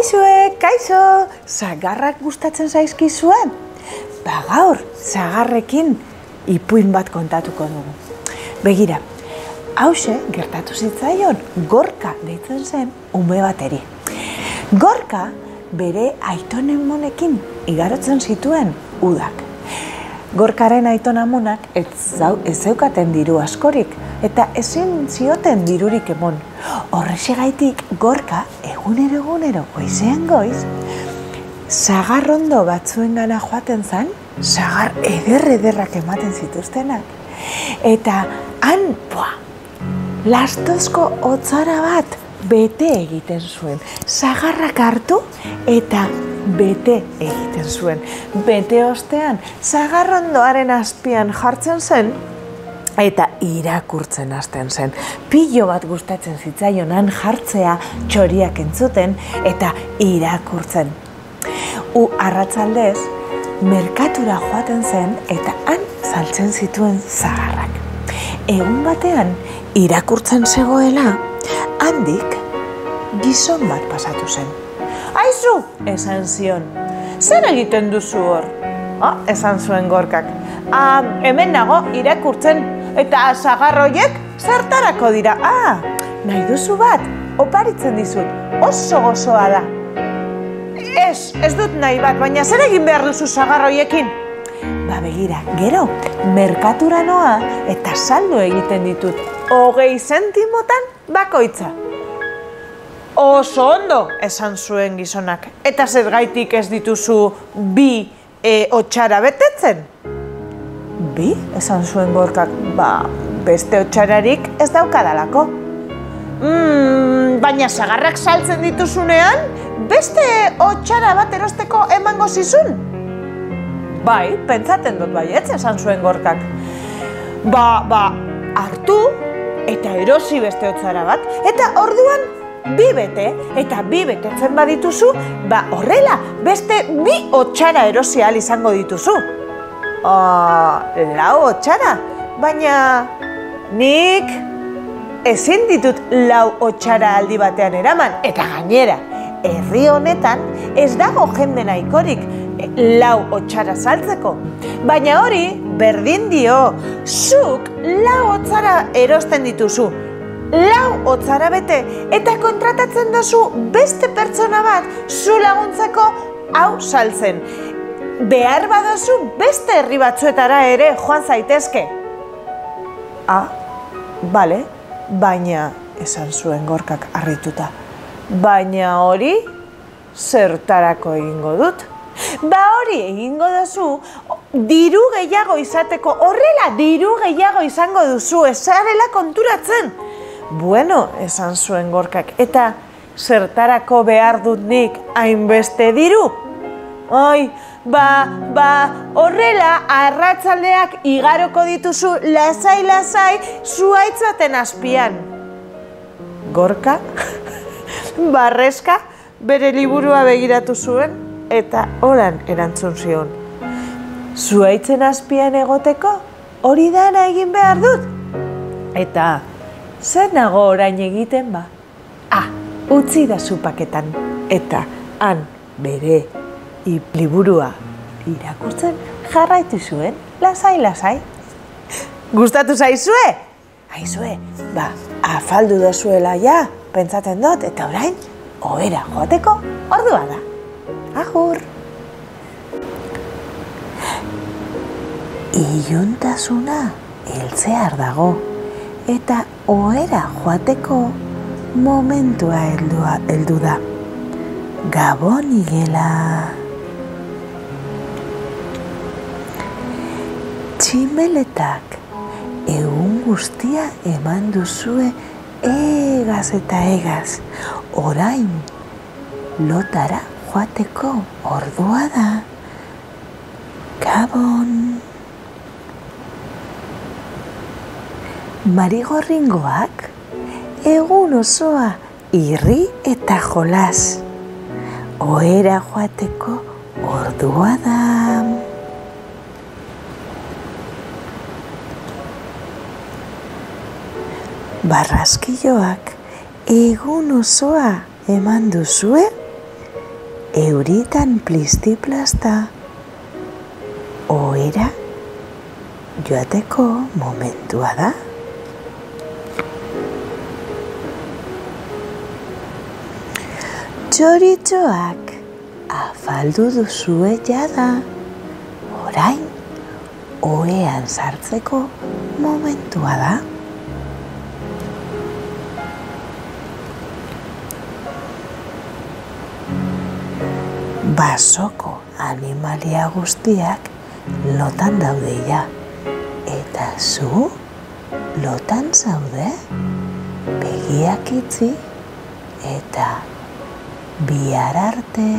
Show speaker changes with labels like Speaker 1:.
Speaker 1: Aizue, kaixo, sagarrak gustatzen zaizkizuen? Ba gaur, sagarrekin ipuin bat kontatuko dugu. Begira, hauxe gertatu zitzaion Gorka deitzen zen ume bateri. Gorka bere aitonen monekin igarotzen zituen udak. Gorkaren aiton amonak ez zeukaten diru askorik eta ezin zioten dirurik emon. Horrexegaitik Gorka egunero goizean goiz sagarrondo batzuengana joaten zen, sagar ederrak ematen zituztenak. Eta han, lastozko hotzara bat bete egiten zuen. Sagarrak hartu eta bete egiten zuen. Bete ostean, sagarrondoaren azpian jartzen zen eta irakurtzen hasten zen. Pilo bat gustatzen zitzaion jartzea, txoriak entzuten eta irakurtzen. Arratsaldez, merkatura joaten zen eta han saltzen zituen sagarrak. Egun batean, irakurtzen zegoela, handik gizon bat pasatu zen. Aizu, esan zion, zer egiten duzu hor? Esan zuen Gorkak. Hemen nago irakurtzen eta sagarroiek zertarako dira. Nahi duzu bat, oparitzen dizut, oso gozoa da. Ez dut nahi bat, baina zer egin behar duzu sagarroiekin? Begira, gero, merkatura noa eta saldu egiten ditut 20 zentimotan bakoitza. Oso ondo, esan zuen gizonak. Eta zergaitik ez dituzu 2 hotxara betetzen? 2? Esan zuen Gorkak, beste hotxararik ez daukadalako. Baina sagarrak saltzen dituzunean, beste hotxara bat erosteko emango zizun? Bai, pentsaten dut baietz, esan zuen Gorkak. Hartu eta erosi beste hotxara bat, eta orduan 2 bete, eta 2 betetzen badituzu, horrela, beste 2 hotxara erosi ahal izango dituzu. 4 hotxara, baina nik ezin ditut 4 hotxara aldi batean eraman, eta gainera, herri honetan ez dago jende nahikorik 4 hotxara saltzeko. Baina hori, berdin dio, zuk 4 hotxara erosten dituzu. 4 hotzara bete eta kontratatzen duzu beste pertsona bat zu laguntzeko hau saltzen. Behar baduzu beste herri batzuetara ere joan zaitezke. Bale, baina esan zuen Gorkak harrituta. Baina hori zertarako egingo dut? Hori egingo duzu diru gehiago izateko, horrela diru gehiago izango duzu, ez zarela konturatzen. Bueno, esan zuen Gorkak, eta zertarako behar dut nik hainbeste diru? Horrela arratsaldeak igaroko dituzu lasai zuhaitz baten azpian. Gorka, barrezka, bere liburua begiratu zuen, eta holan erantzun zion. Zuhaitzen azpian egoteko, hori dana egin behar dut? Eta zer nago orain egiten ba? Utzi da paketan, eta han bere liburua irakurtzen jarraitu zuen, lasai. Gustatu zaizue? Aizue, afaldu dozuela ja, pentsatzen dut, eta orain, ohera joateko ordua da. Agur! Iluntasuna heltzear dago, eta ohera joateko momentua heldu da. Gabon igela! Tximeletak egun guztia eman duzue egaz eta egaz. Orain lotara joateko ordua da. Gabon! Marigorringoak egun osoa irri eta jolas. Ohera joateko ordua da. Barraskilloak egun osoa eman duzue euritan plisti-plasta, ohera joateko momentua da. Txoritxoak afaldu duzue jada, orain ohean sartzeko momentua da. Basoko animalia guztiak lotan daude ja. Eta zu lotan zaude, begiak itxi eta bihar arte.